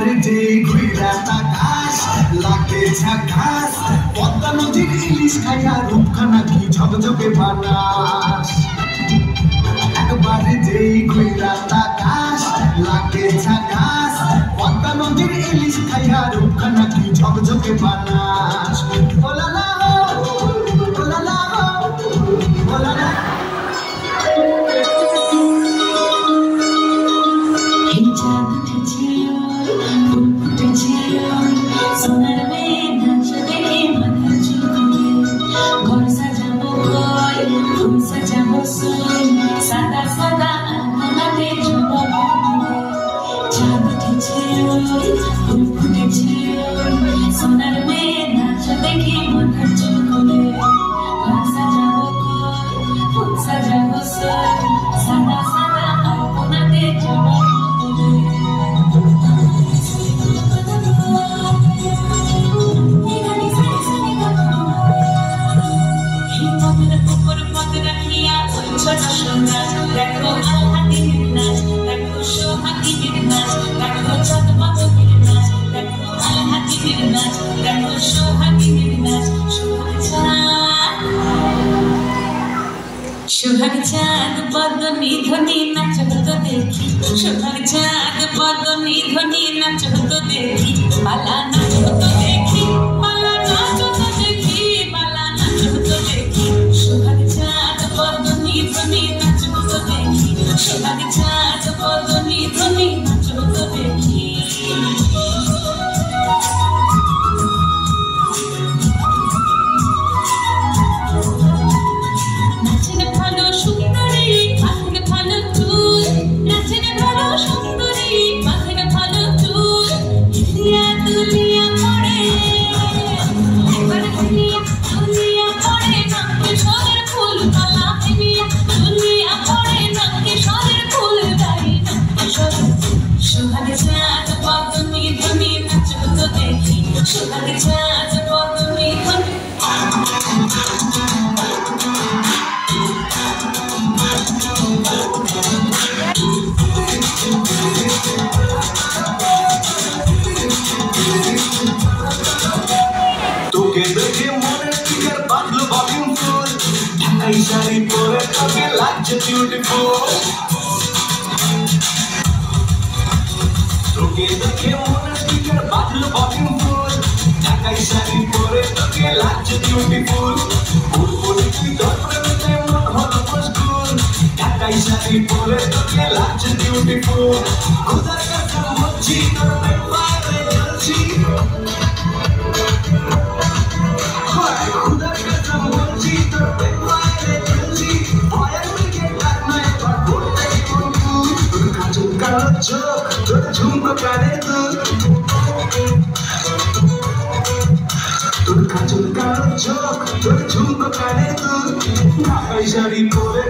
একবারে যেই ঘুইরা তাকাস লাগে ঝাকাস পদ্মা নদীর ইলিশ খাইয়া রূপখানা কি ঝকঝকে বানাস একবারে যেই ঘুইরা তাকাস লাগে ঝাকাস পদ্মা নদীর ইলিশ খাইয়া রূপখানা কি ঝকঝকে বানাস ওলালা ওলালা ওলালা সোহাগ চাঁদ পদ্মনি ধ্বনি নাচ তো দেখি সোহাগ চাঁদ পদ্মনি ধ্বনি নাচ তো দেখি পালা নাচ তো দেখি পালা নাচ তো দেখি পালা নাচ তো দেখি সোহাগ চাঁদ পদ্মনি ধ্বনি নাচ তো দেখি সোহাগ চাঁদ পদ্মনি ধ্বনি নাচ তো দেখি শাড়ি পরে তোকে লাগছে বিউটিফুল তোকে দেখে মনে স্পিকার বাজলো বলিং ফুল ঢাকাই শাড়ি পরে তোকে লাগছে বিউটিফুল ফুলফুলি তুই তোর প্রেমে মন হলো মশগুল ঢাকাই শাড়ি পরে তোকে লাগছে বিউটিফুল খোদার কাছে বলছি তোর ব্যাপারে জ্বলছি খোদার কাছে বলছি তোর চোখ তোর ঝুমকো কানে তোর কাজল কালো চোখ তোর ঝুমকো কানে ঢাকাই শাড়ি পরে